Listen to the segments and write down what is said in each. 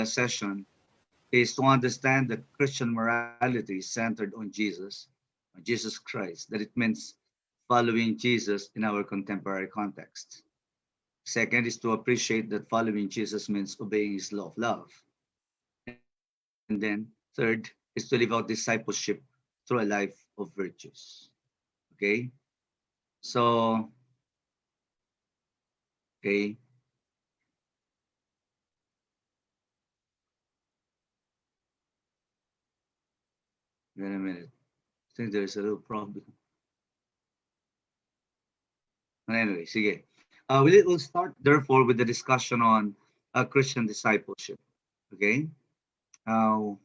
session is to understand that Christian morality is centered on Jesus Christ, that it means following Jesus in our contemporary context. Second is to appreciate that following Jesus means obeying his law of love. And then third is to live out discipleship through a life of virtues. Okay? So, okay, wait a minute. I think there's a little problem. But anyway, sige. We'll start therefore with the discussion on Christian discipleship. Okay?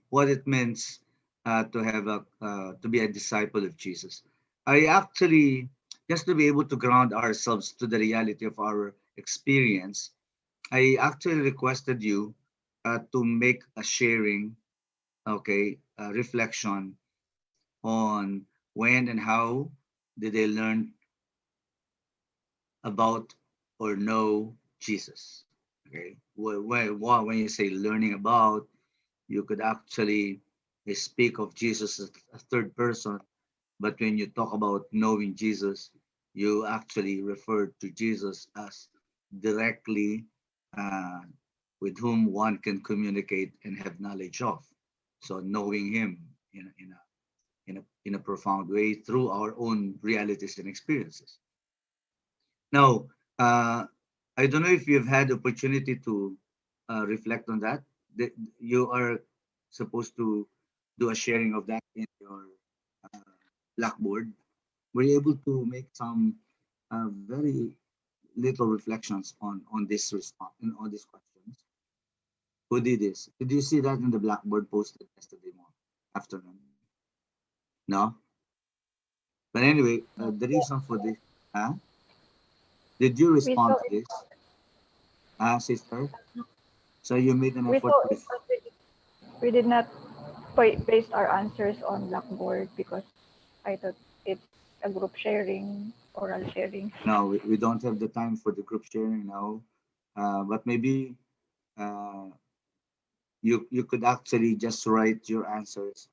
What it means to be a disciple of Jesus. I actually, just to be able to ground ourselves to the reality of our experience, I actually requested you to make a sharing, okay, a reflection on when and how did they learn about or know Jesus. Okay, when you say learning about, you could actually speak of Jesus as a third person, but when you talk about knowing Jesus, you actually refer to Jesus as directly uh, with whom one can communicate and have knowledge of. So knowing Him in a profound way through our own realities and experiences. Now, I don't know if you've had opportunity to reflect on that. You are supposed to do a sharing of that in your uh, Blackboard. Were you able to make some very little reflections on this response and on these questions? Who did this? Did you see that in the Blackboard posted yesterday morning, afternoon? No. But anyway, No, the reason for this, huh? Did you we respond saw to it. this, sister? So you made an We effort saw to it, but we did not paste our answers on Blackboard because I thought it's a group sharing, oral sharing. no, we don't have the time for the group sharing now. But maybe uh, you could actually just write your answers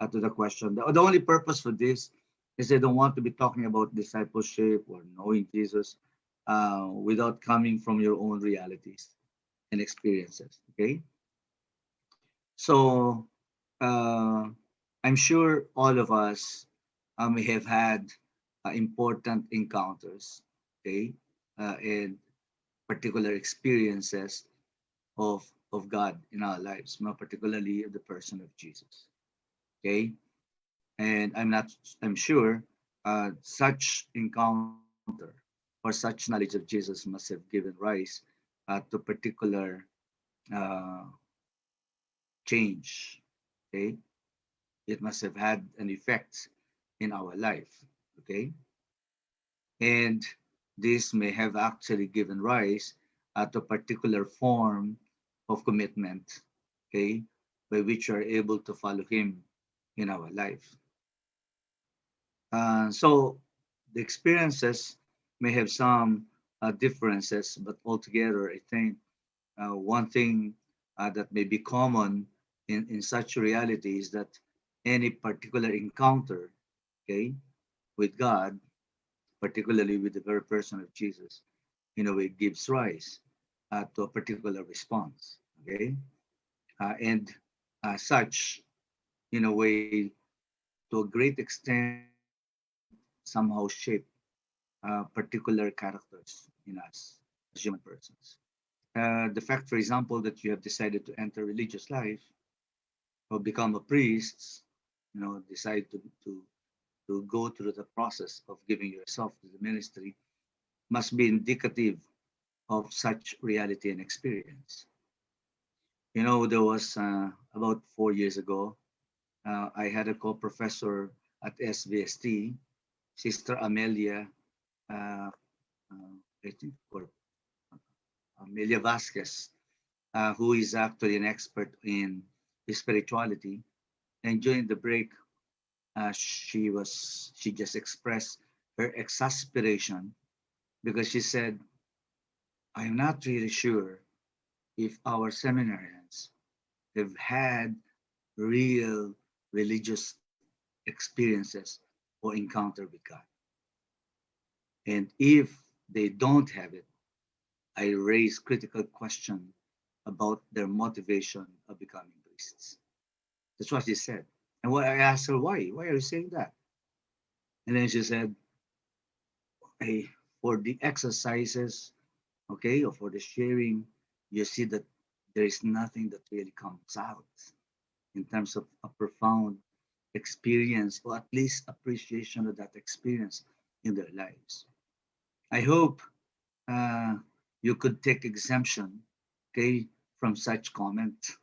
to the question. The only purpose for this is they don't want to be talking about discipleship or knowing Jesus without coming from your own realities and experiences. Okay, so uh, I'm sure all of us may have had important encounters, okay, and particular experiences of God in our lives, more particularly the person of Jesus. Okay, and I'm sure such encounter or such knowledge of Jesus must have given rise to particular uh, change. Okay, it must have had an effect in our life. Okay, and this may have actually given rise to a particular form of commitment, okay, by which we are able to follow Him in our life. So the experiences may have some differences, but altogether, I think one thing that may be common in such reality is that any particular encounter, okay, with God, particularly with the very person of Jesus, in a way gives rise to a particular response. Okay, and such, in a way, to a great extent, somehow shape particular characters in us as human persons. The fact, for example, that you have decided to enter religious life or become a priest, decide to go through the process of giving yourself to the ministry must be indicative of such reality and experience. There was about 4 years ago, I had a co-professor at SVST, Sister Amelia, uh, I think, or Amelia Vasquez, who is actually an expert in spirituality. And during the break, she just expressed her exasperation because she said, "I'm not really sure if our seminarians have had real religious experiences or encounter with God. And if they don't have it, I raise critical question about their motivation of becoming priests. That's what she said. And what I asked her, why? Why are you saying that? And then she said, hey, for the exercises, okay, or for the sharing, you see that there is nothing that really comes out in terms of a profound experience or at least appreciation of that experience in their lives. I hope uh, you could take exemption, okay, from such comment.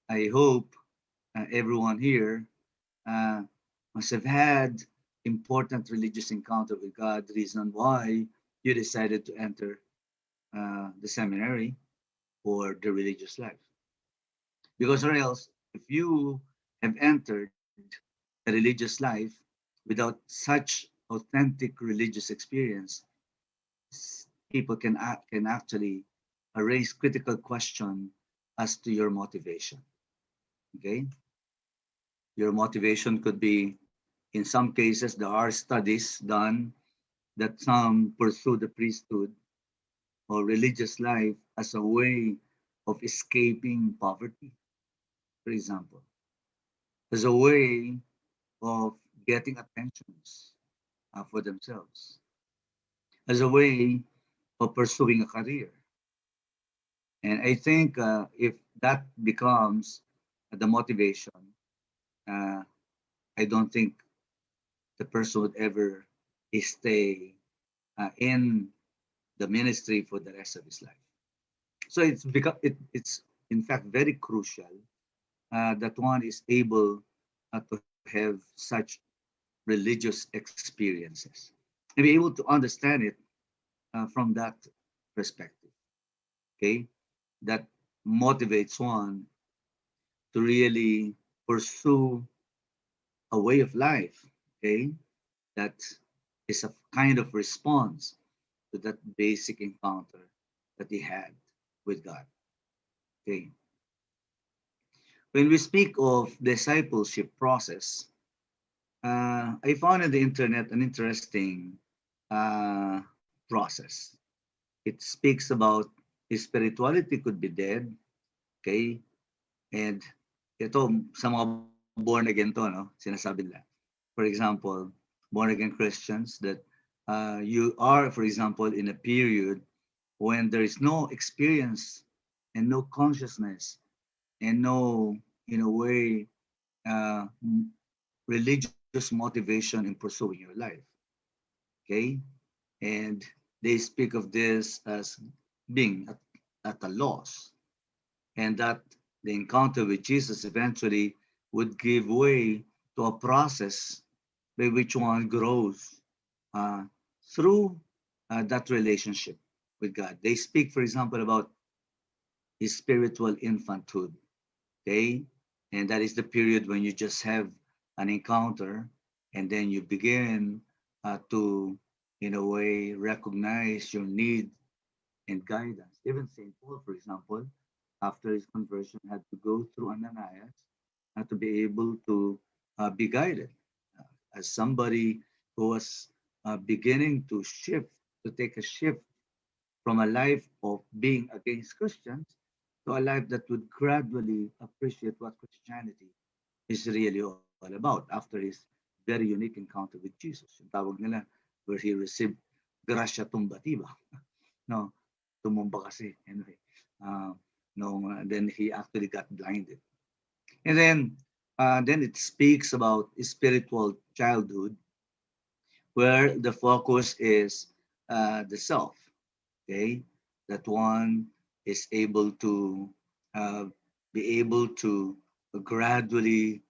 I hope everyone here uh, must have had important religious encounter with God, reason why you decided to enter the seminary or the religious life. Because or else, if you have entered a religious life without such authentic religious experience, people can actually raise critical question as to your motivation. Okay, your motivation could be, in some cases, there are studies done that some pursue the priesthood or religious life as a way of escaping poverty, for example, as a way of getting attentions for themselves, as a way of pursuing a career. And I think if that becomes the motivation, uh, I don't think the person would ever stay in the ministry for the rest of his life. So it's in fact very crucial that one is able to have such religious experiences and be able to understand it from that perspective. Okay, that motivates one to really pursue a way of life. Okay, that is a kind of response to that basic encounter that he had with God. Okay, when we speak of discipleship process, I found on the internet an interesting uh, process. It speaks about spirituality could be dead, okay? And ito, sa mga born again to, no? Sinasabi nila. For example, born again Christians that you are, for example, in a period when there is no experience and no consciousness and no, in a way, uh, religious motivation in pursuing your life. Okay, and they speak of this as being at a loss, and that the encounter with Jesus eventually would give way to a process by which one grows uh, through that relationship with God. They speak, for example, about his spiritual infanthood. Okay, and that is the period when you just have an encounter and then you begin to in a way recognize your need and guidance. Even St. Paul, for example, after his conversion had to go through Ananias to be able to be guided as somebody who was beginning to shift, to take a shift from a life of being against Christians to a life that would gradually appreciate what Christianity is really all about after his very unique encounter with Jesus. Yung tawag nila, where he received gracia tumbativa. No, tumumba kasi. Anyway, uh, no, then he actually got blinded. And then it speaks about spiritual childhood, where the focus is the self. Okay, that one is able to uh, be able to gradually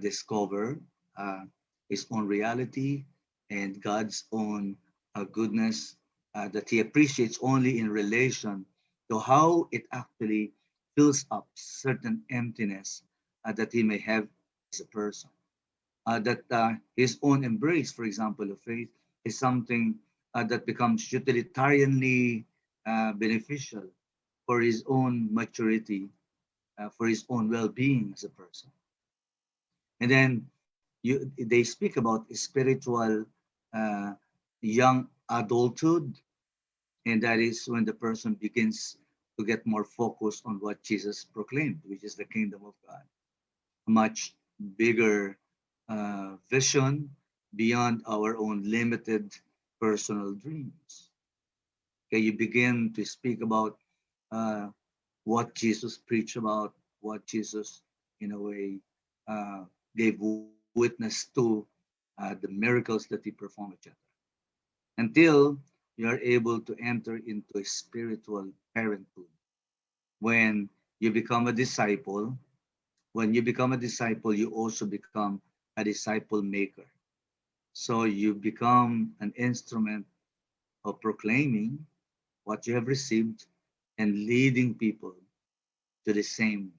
discover uh, his own reality and God's own goodness that he appreciates only in relation to how it actually fills up certain emptiness that he may have as a person. That his own embrace, for example, of faith is something that becomes utilitarianly beneficial for his own maturity for his own well-being as a person. And then they speak about spiritual uh, young adulthood, and that is when the person begins to get more focused on what Jesus proclaimed, which is the kingdom of God, a much bigger vision beyond our own limited personal dreams. Okay, you begin to speak about uh, what Jesus preached about, what Jesus, in a way, uh, gave witness to, the miracles that he performed, etc. Until you are able to enter into a spiritual parenthood. When you become a disciple, when you become a disciple, you also become a disciple maker. So you become an instrument of proclaiming what you have received and leading people to the same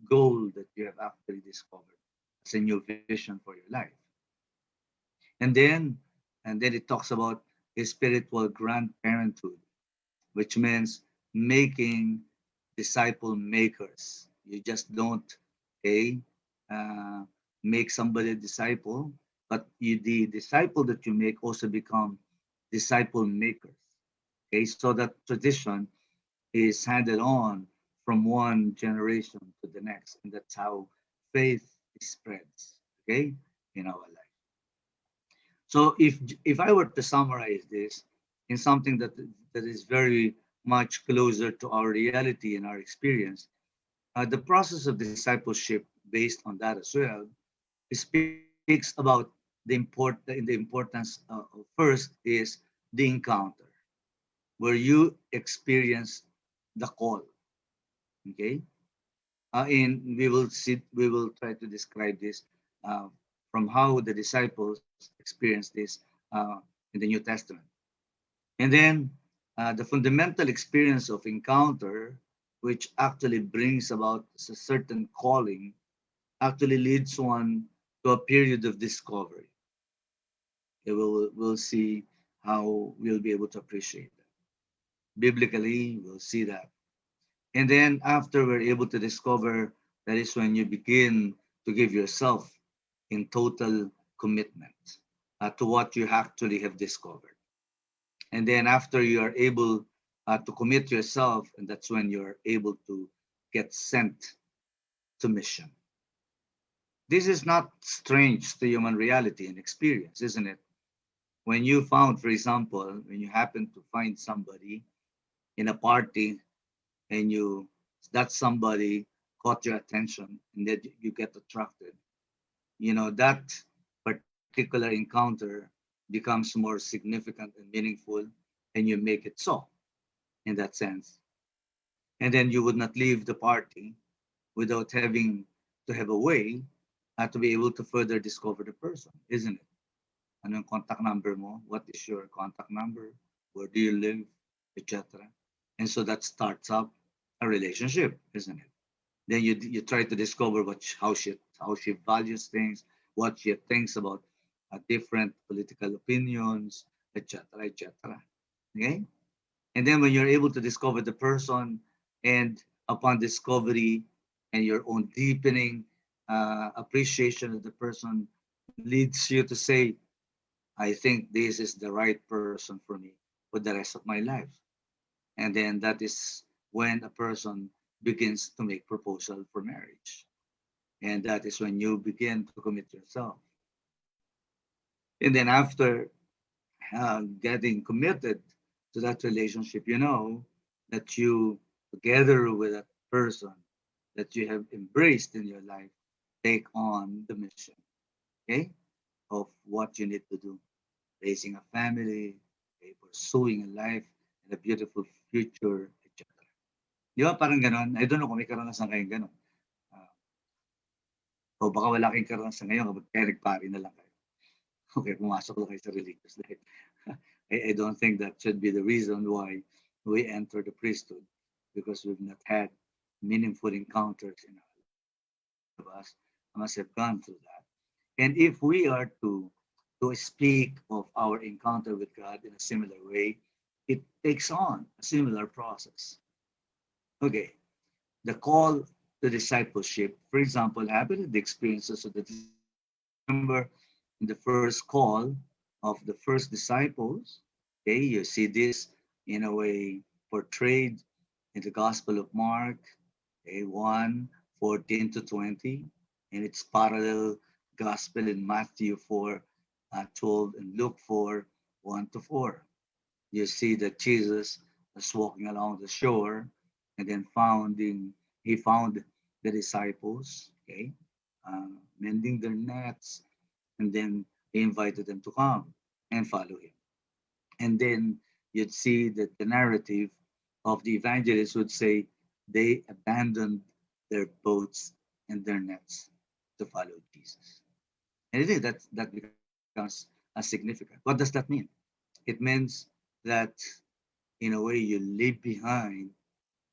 goal that you have actually discovered as a new vision for your life. And then and then it talks about a spiritual grandparenthood, which means making disciple makers. You just don't, okay, uh, make somebody a disciple, but the disciple that you make also become disciple makers. Okay, so that tradition is handed on from one generation to the next, and that's how faith spreads. Okay, in our life. So if I were to summarize this in something that is very much closer to our reality and our experience, the process of discipleship based on that as well speaks about the importance of first is the encounter where you experience the call. Okay, and we will try to describe this uh, from how the disciples experienced this in the New Testament. And then the fundamental experience of encounter, which actually brings about a certain calling, actually leads one to a period of discovery. Okay, we'll see how we'll be able to appreciate that. Biblically, we'll see that. And then after we're able to discover, that is when you begin to give yourself in total commitment to what you actually have discovered. And then after you are able to commit yourself, and that's when you're able to get sent to mission. This is not strange to human reality and experience, isn't it? When you found, for example, when you happen to find somebody in a party and that somebody caught your attention and that you get attracted, that particular encounter becomes more significant and meaningful, and you make it so in that sense. And then you would not leave the party without having to have a way to be able to further discover the person, isn't it? Ano yung contact number mo? What is your contact number? Where do you live? Etc. And so that starts up a relationship, isn't it? Then you try to discover how she values things, what she thinks about different political opinions, etc., etc. Okay, and then when you're able to discover the person, and upon discovery and your own deepening appreciation of the person leads you to say, I think this is the right person for me for the rest of my life. And then that is when a person begins to make proposal for marriage. And that is when you begin to commit yourself. And then after getting committed to that relationship, you know that you, together with that person that you have embraced in your life, take on the mission, okay, of what you need to do, raising a family, okay, pursuing a life and a beautiful future, etc. Di ba parang ganon? I don't know kung may karanasan kayong ganon. Uh, o baka wala kayong karanasan ngayon kapag kaya nagpari na lang kayo. Okay, pumasok lang kayo sa religious life. I don't think that should be the reason why we enter the priesthood, because we've not had meaningful encounters in our life. Most of us must have gone through that. And if we are to speak of our encounter with God in a similar way, it takes on a similar process. Okay, the call the discipleship. For example, having the experiences of the remember in the first call of the first disciples. Okay, you see this in a way portrayed in the Gospel of Mark, okay, 1, 14 to 20, and its parallel gospel in Matthew 4, 12, and Luke 4, 1 to 4. You see that Jesus was walking along the shore and then he found the disciples, okay, mending their nets, and then he invited them to come and follow him. And then you'd see that the narrative of the evangelists would say they abandoned their boats and their nets to follow Jesus. And I think that becomes significant. What does that mean? It means that in a way you leave behind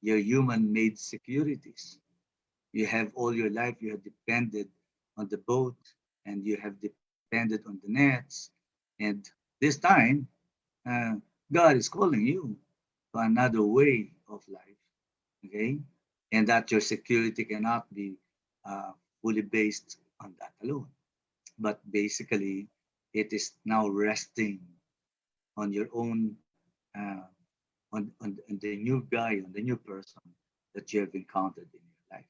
your human-made securities. You have all your life, you have depended on the boat and you have depended on the nets. And this time, uh, God is calling you to another way of life, okay? And that your security cannot be uh, fully based on that alone. But basically, it is now resting on your own, uh, on the new guy, on the new person that you have encountered in your life.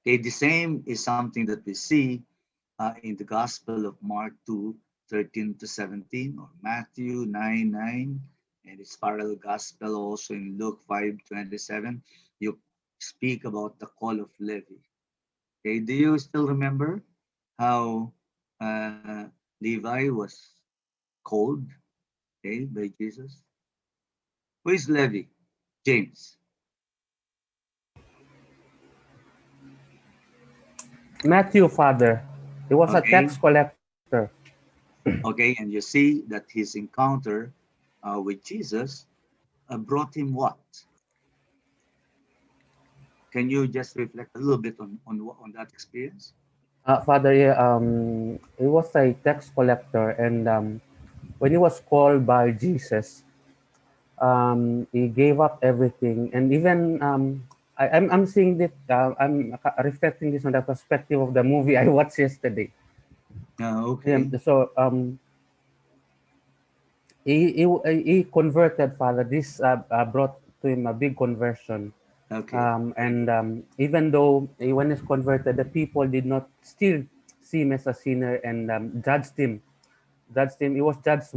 Okay, the same is something that we see in the Gospel of Mark 2, 13 to 17, or Matthew 9, 9, and its parallel Gospel also in Luke 5, 27. You speak about the call of Levi. Okay, do you still remember how Levi was called, okay, by Jesus? Who is Levi? James. Matthew, Father. He was a Okay, tax collector. okay, and you see that his encounter with Jesus brought him what? Can you just reflect a little bit on that experience? Father, yeah, he was a tax collector, and when he was called by Jesus, he gave up everything, and even I'm seeing that I'm reflecting this on the perspective of the movie I watched yesterday. Okay, So he converted, Father. This brought to him a big conversion. okay, okay, And even though when he's converted, the people did not still see him as a sinner and judged him. Judged him. He was judged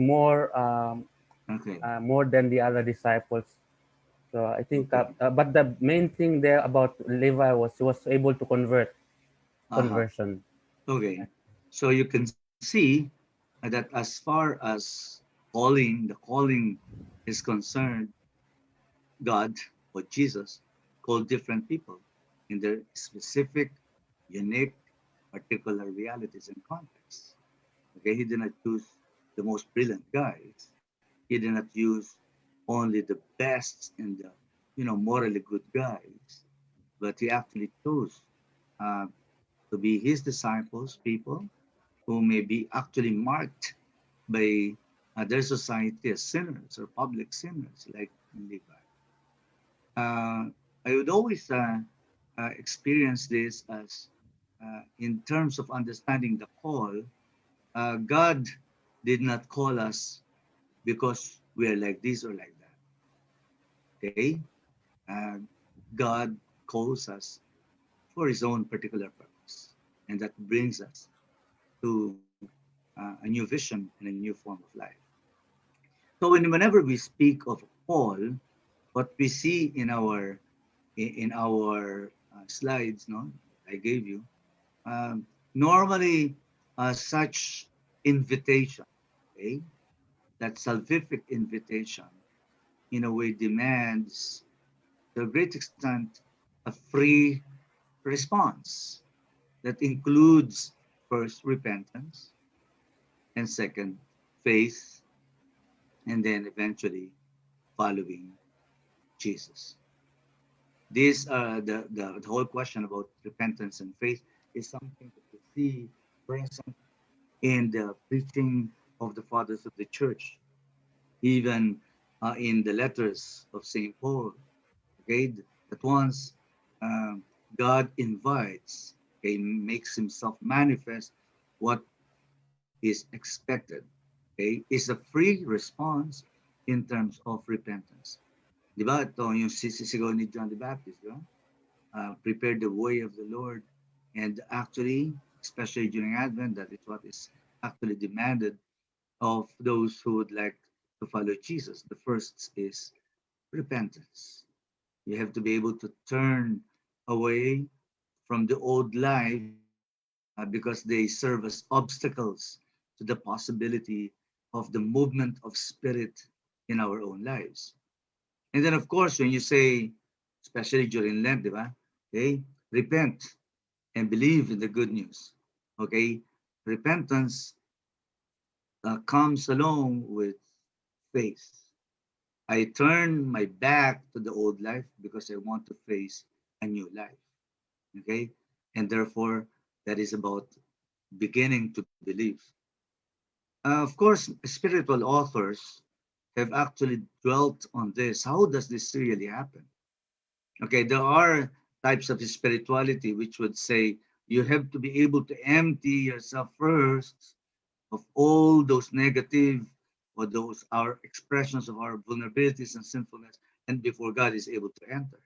okay, more than the other disciples. So I think, okay. but the main thing there about Levi was he was able to Uh-huh. conversion. Okay. So you can see that as far as the calling is concerned, God or Jesus called different people in their specific, unique, particular realities and contexts. Okay, he did not choose the most brilliant guys. He did not use only the best and the morally good guys, but he actually chose uh, to be his disciples, people who may be actually marked by their society as sinners or public sinners, like Levi. Uh, I would always experience this as in terms of understanding the call. God did not call us because we are like this or like that. Okay, uh, God calls us for His own particular purpose, and that brings us to a new vision and a new form of life. So whenever we speak of Paul, what we see in our slides, no, I gave you, normally such invitation, okay, that salvific invitation, in a way demands to a great extent a free response that includes first repentance and second faith and then eventually following Jesus. This the whole question about repentance and faith is something that we see present in the preaching of the fathers of the church, even in the letters of Saint Paul. Okay, that once uh, God invites, okay, makes himself manifest what is expected, okay, is a free response in terms of repentance. Di ba? Ito yung sisigaw ni John the Baptist, di ba? Prepare the way of the Lord. And actually, especially during Advent, that is what is actually demanded of those who would like to follow Jesus. The first is repentance. You have to be able to turn away from the old life because they serve as obstacles to the possibility of the movement of spirit in our own lives. And then, of course, when you say, especially during Lent, di ba? Okay, repent and believe in the good news. Okay, repentance comes along with faith. I turn my back to the old life because I want to face a new life. Okay, and therefore, that is about beginning to believe. Of course, spiritual authors have actually dwelt on this. How does this really happen? Okay, there are types of spirituality which would say you have to be able to empty yourself first of all those negative or those our expressions of our vulnerabilities and sinfulness, and before God is able to enter.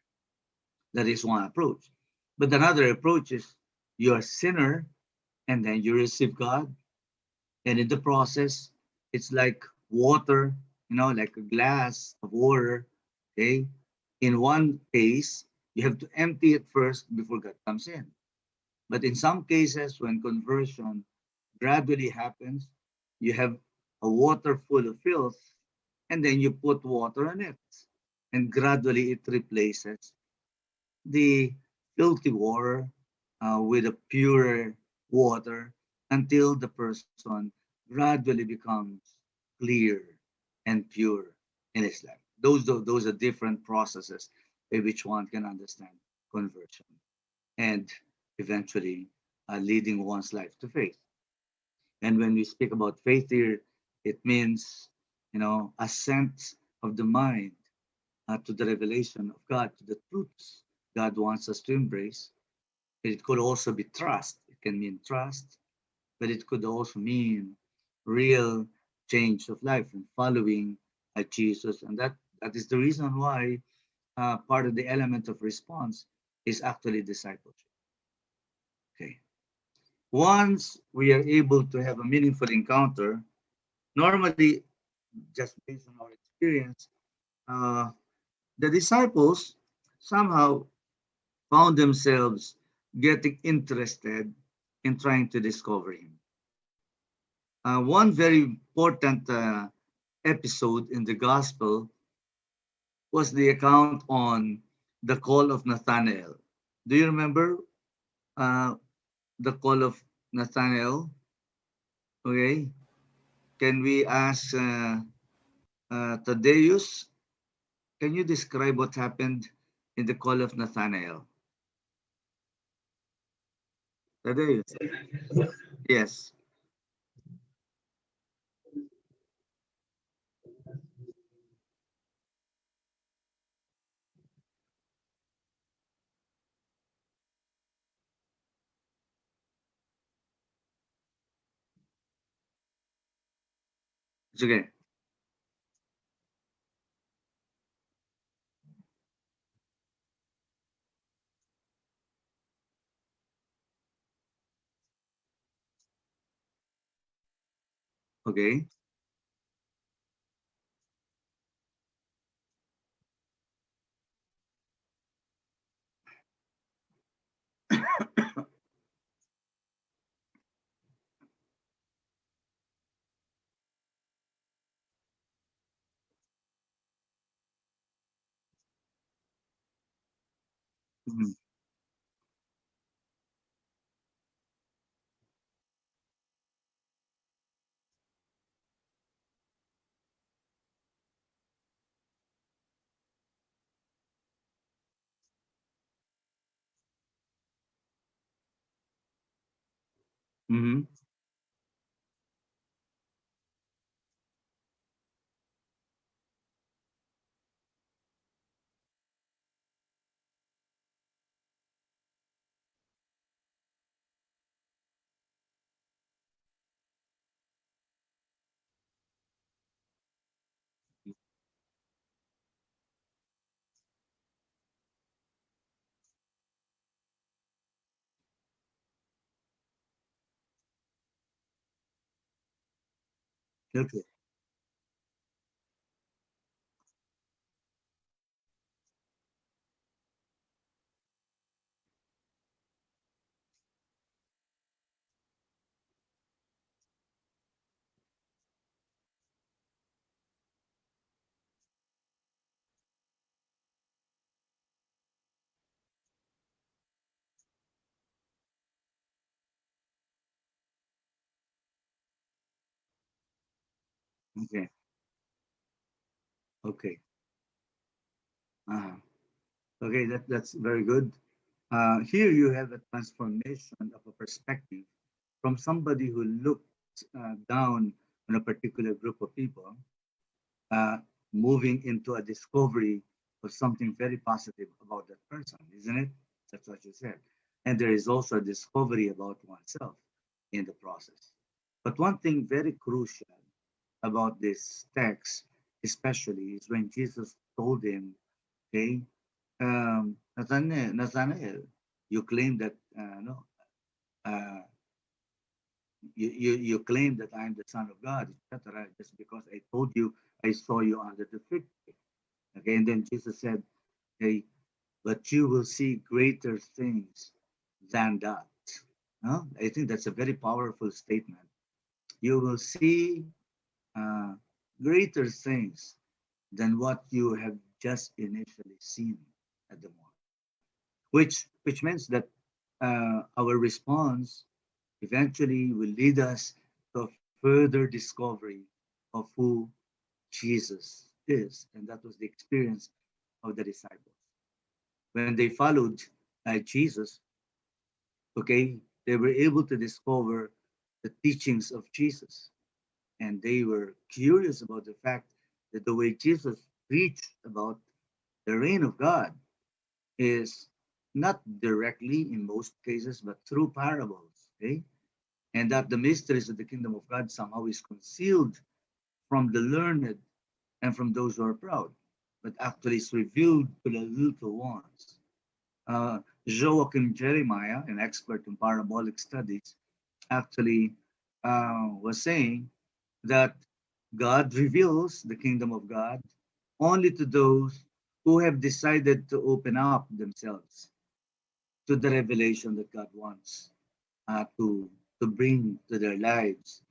That is one approach. But another approach is you're a sinner and then you receive God, and in the process, it's like water, like a glass of water. Okay. In one case, you have to empty it first before God comes in. But in some cases, when conversion gradually happens, you have a water full of filth, and then you put water on it. And gradually it replaces the filthy water with a pure water until the person gradually becomes clear and pure in his life. Those are different processes by which one can understand conversion and eventually leading one's life to faith. And when we speak about faith here, it means, assent of the mind to the revelation of God, to the truths God wants us to embrace. It could also be trust. It can mean trust, but it could also mean real change of life and following Jesus. And that is the reason why part of the element of response is actually discipleship. Okay. Once we are able to have a meaningful encounter, normally, just based on our experience, uh, the disciples somehow found themselves getting interested in trying to discover him. One very important episode in the gospel was the account on the call of Nathanael. Do you remember uh, the call of Nathanael? Okay. Can we ask Thaddeus? Can you describe what happened in the call of Nathanael? Thaddeus. Yes. It's okay. Okay. Mhm. Mhm. Okay. Okay. Okay. Uh, okay. That's very good. Here you have a transformation of a perspective from somebody who looked down on a particular group of people, uh, moving into a discovery of something very positive about that person, isn't it? That's what you said. And there is also a discovery about oneself in the process. But one thing very crucial about this text, especially, is when Jesus told him, okay, Nathanael, you claim that, no, uh, you claim that I'm the Son of God, etc., just because I told you I saw you under the fig tree. Okay, and then Jesus said, hey, but you will see greater things than that. No? I think that's a very powerful statement. You will see uh, greater things than what you have just initially seen at the moment, which means that our response eventually will lead us to a further discovery of who Jesus is. And that was the experience of the disciples. When they followed Jesus, okay, they were able to discover the teachings of Jesus. And they were curious about the fact that the way Jesus preached about the reign of God is not directly in most cases, but through parables. Okay? And that the mysteries of the kingdom of God somehow is concealed from the learned and from those who are proud, but actually is revealed to the little ones. Joachim Jeremiah, an expert in parabolic studies, actually was saying that God reveals the kingdom of God only to those who have decided to open up themselves to the revelation that God wants to bring to their lives.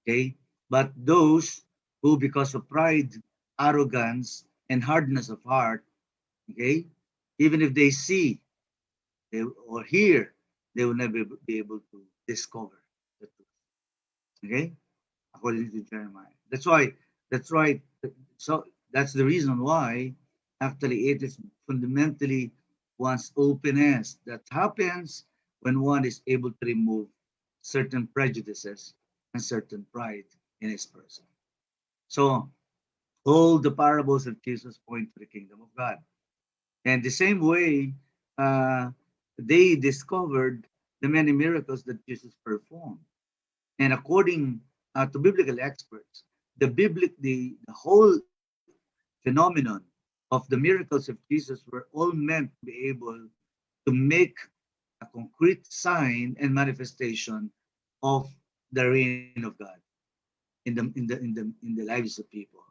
Okay, but those who, because of pride, arrogance, and hardness of heart, okay, even if they see or hear, they will never be able to discover the truth. Okay, according to Jeremiah. That's why, so that's the reason why actually it is fundamentally one's openness that happens when one is able to remove certain prejudices and certain pride in his person. So all the parables of Jesus point to the kingdom of God. And the same way, uh, they discovered the many miracles that Jesus performed. And according to biblical experts, the whole phenomenon of the miracles of Jesus were all meant to be able to make a concrete sign and manifestation of the reign of God in the lives of people,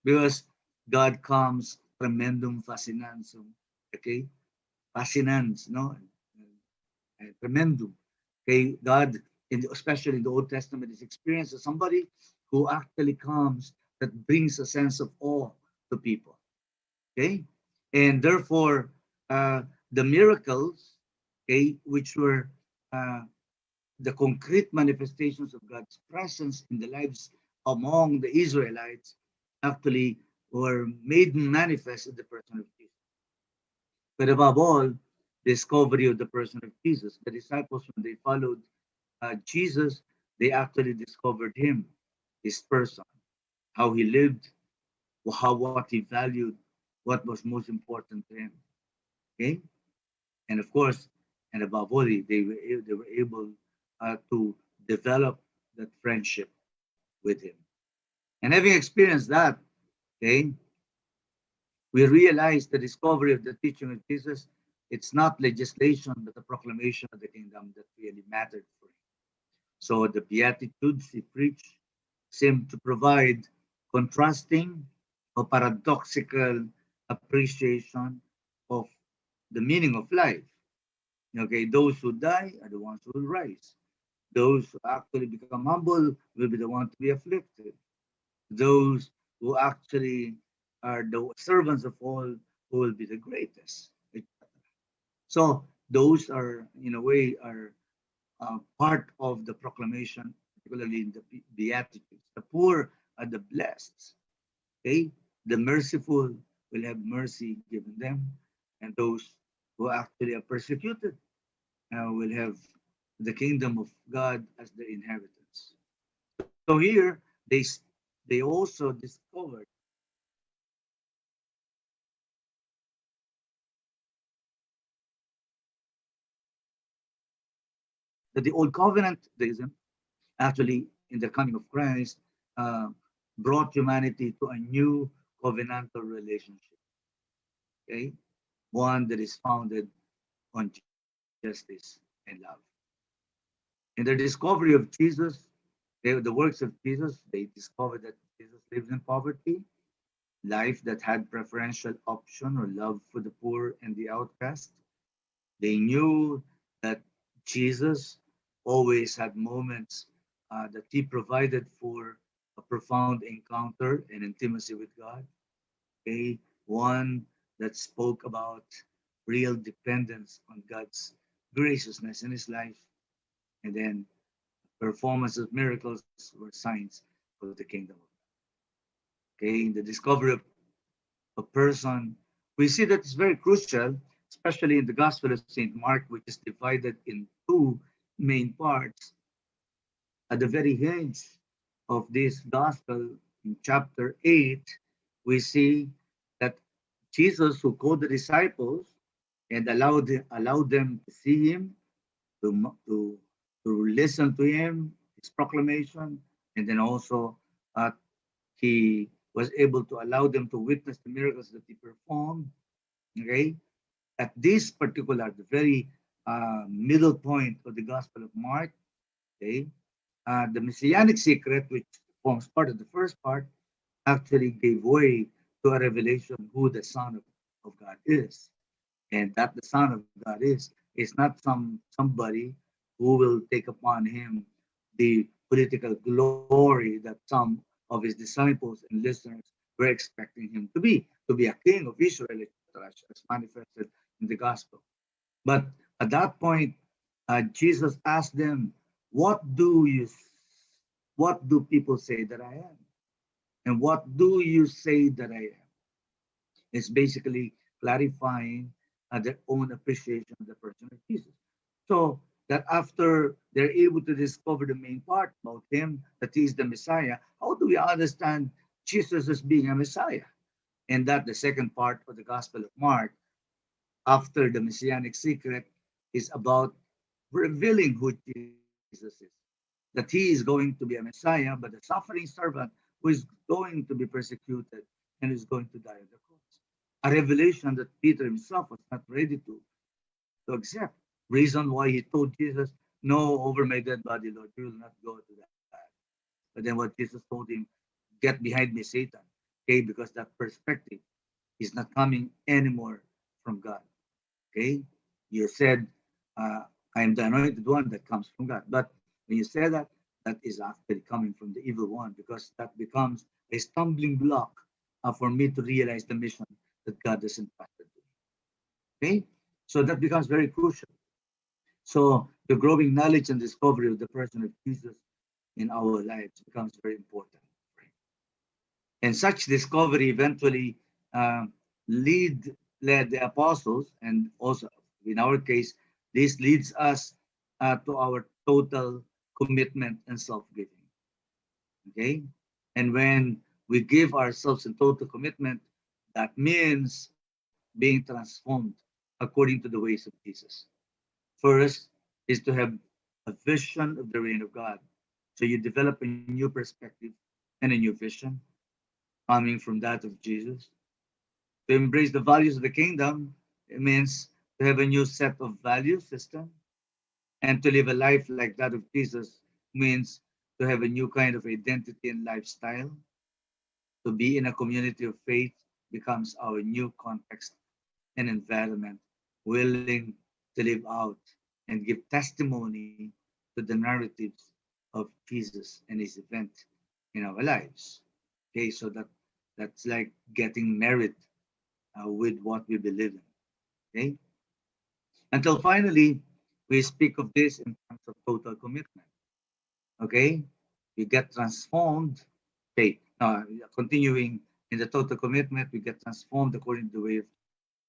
because God comes tremendum fascinansum, okay, fascinans, no, tremendum. Okay, God, especially in the Old Testament, is experienced as somebody who actually comes that brings a sense of awe to people. Okay, and therefore, uh, the miracles, okay, which were uh, the concrete manifestations of God's presence in the lives among the Israelites, actually were made manifest in the person of Jesus. But above all, discovery of the person of Jesus. The disciples, when they followed Jesus, they actually discovered him, his person, how he lived, what he valued, what was most important to him. Okay, and of course, and above all, they were able to develop that friendship with him. And having experienced that, okay, we realize the discovery of the teaching of Jesus. It's not legislation, but the proclamation of the kingdom that really mattered for him. So the Beatitudes he preached, seem to provide contrasting or paradoxical appreciation of the meaning of life. Okay, those who die are the ones who will rise. Those who actually become humble will be the ones to be afflicted. Those who actually are the servants of all who will be the greatest. So those are, in a way, are part of the proclamation, particularly in the Beatitudes. The poor are the blessed. Okay, the merciful will have mercy given them, and those who actually are persecuted will have the kingdom of God as their inheritance. So here they also discovered that the old covenant deism actually in the coming of Christ uh, brought humanity to a new covenantal relationship. Okay, one that is founded on justice and love. In their discovery of Jesus, the works of Jesus, they discovered that Jesus lives in poverty, life that had preferential option or love for the poor and the outcast. They knew that Jesus always had moments that he provided for a profound encounter and intimacy with God. Okay, one that spoke about real dependence on God's graciousness in his life, and then performance of miracles were signs of the kingdom of God. Okay, in the discovery of a person, we see that it's very crucial, especially in the Gospel of St. Mark, which is divided in two main parts. At the very end of this Gospel, in chapter 8, we see that Jesus, who called the disciples and allowed them to see him, to, to, to listen to him, his proclamation, and then also uh, he was able to allow them to witness the miracles that he performed. Okay, at this particular, the very middle point of the Gospel of Mark, okay, the messianic secret, which forms part of the first part, actually gave way to a revelation who the Son of God is, and that the Son of God is not somebody who will take upon him the political glory that some of his disciples and listeners were expecting him to be a king of Israel, as manifested in the gospel. But at that point, Jesus asked them, "What do you, what do people say that I am? And what do you say that I am?" It's basically clarifying their own appreciation of the person of Jesus. So that after they're able to discover the main part about him, that he is the Messiah, how do we understand Jesus as being a Messiah? And that the second part of the Gospel of Mark, after the Messianic secret, is about revealing who Jesus is. That he is going to be a Messiah, but a suffering servant who is going to be persecuted and is going to die on the cross. A revelation that Peter himself was not ready to accept. Reason why he told Jesus, "No, over my dead body, Lord, you will not go to that." But then what Jesus told him, "Get behind me, Satan." Okay, because that perspective is not coming anymore from God. Okay, you said, "I am the anointed one that comes from God." But when you say that, that is actually coming from the evil one, because that becomes a stumbling block for me to realize the mission that God has entrusted to me. Okay, so that becomes very crucial. So the growing knowledge and discovery of the person of Jesus in our lives becomes very important. And such discovery eventually uh, lead led the apostles, and also in our case, this leads us to our total commitment and self-giving. Okay, and when we give ourselves in total commitment, that means being transformed according to the ways of Jesus. First is to have a vision of the reign of God. So you develop a new perspective and a new vision coming from that of Jesus. To embrace the values of the kingdom, it means to have a new set of value system, and to live a life like that of Jesus means to have a new kind of identity and lifestyle. To be in a community of faith becomes our new context and environment, willing to live out and give testimony to the narratives of Jesus and his event in our lives. Okay, so that's like getting married with what we believe in. Okay, until finally we speak of this in terms of total commitment. Okay, we get transformed. Okay, continuing in the total commitment, we get transformed according to the way of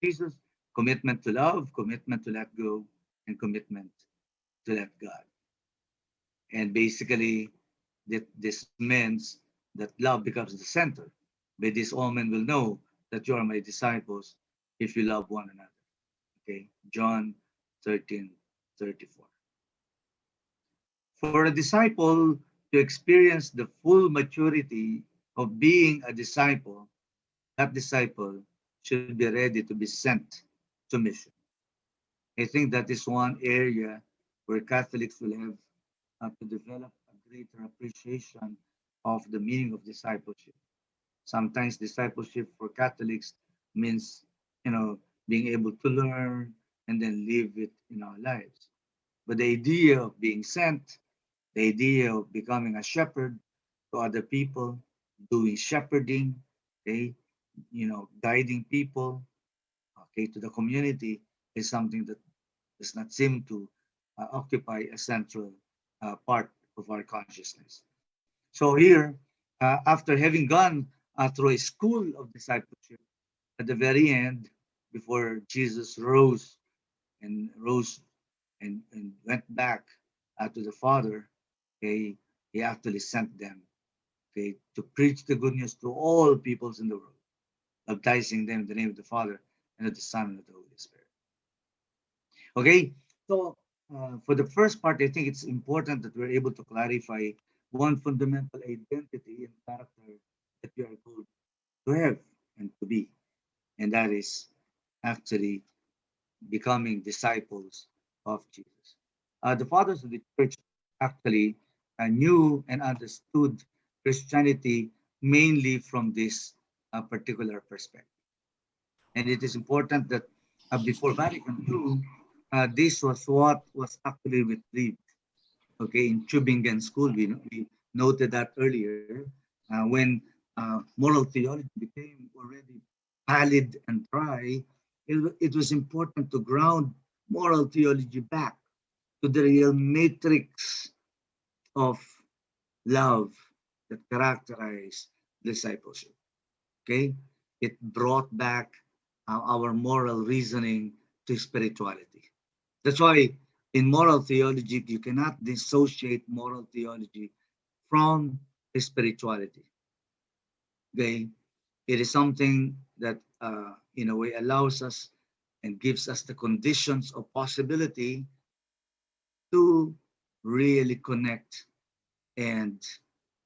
Jesus, commitment to love, commitment to let go, and commitment to let God. And basically, this means that love becomes the center. By this, all men will know that you are my disciples if you love one another. Okay, John 13:34. For a disciple to experience the full maturity of being a disciple, that disciple should be ready to be sent to mission. I think that is one area where Catholics will have to develop a greater appreciation of the meaning of discipleship. Sometimes discipleship for Catholics means, being able to learn and then live it in our lives. But the idea of being sent, the idea of becoming a shepherd to other people, doing shepherding, okay, guiding people, okay, to the community is something that does not seem to occupy a central part of our consciousness. So here, after having gone through a school of discipleship, at the very end, before Jesus rose and went back to the Father, okay, he actually sent them, okay, to preach the good news to all peoples in the world, baptizing them in the name of the Father and of the Son and of the Holy Spirit. Okay, so for the first part, I think it's important that we're able to clarify one fundamental identity and character that we are called to have and to be, and that is actually becoming disciples of Jesus. The fathers of the church actually knew and understood Christianity mainly from this particular perspective. And it is important that before Vatican II, this was what was actually retrieved. Okay, in Tübingen School, we noted that earlier when moral theology became already pallid and dry. It was important to ground moral theology back to the real matrix of love that characterized discipleship. Okay, it brought back our moral reasoning to spirituality. That's why in moral theology, you cannot dissociate moral theology from spirituality. Okay, it is something that, in a way, allows us and gives us the conditions of possibility to really connect and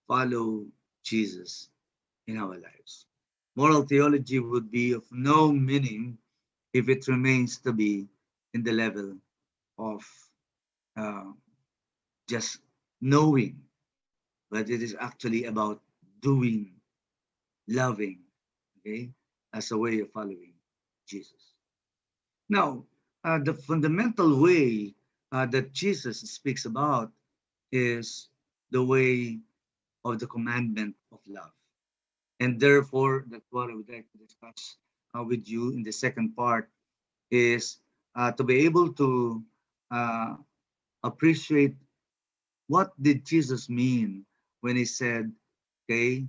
follow Jesus in our lives. Moral theology would be of no meaning if it remains to be in the level of uh, just knowing, but it is actually about doing, loving, okay, as a way of following Jesus. Now, the fundamental way that Jesus speaks about is the way of the commandment of love. And therefore, that's what I would like to discuss with you in the second part is to be able to uh, appreciate what did Jesus mean when he said, okay,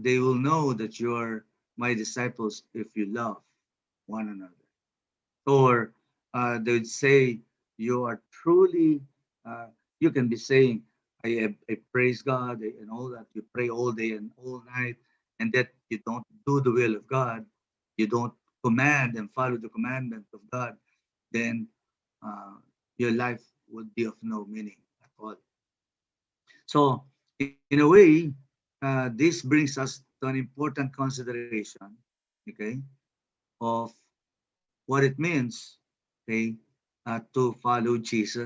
they will know that you are my disciples if you love one another. Or they would say, you are truly, uh, you can be saying, I praise God and all that. You pray all day and all night, and that you don't do the will of God, you don't command and follow the commandment of God, then uh, your life would be of no meaning at all. So, in a way, this brings us to an important consideration, okay, of what it means, okay, to follow Jesus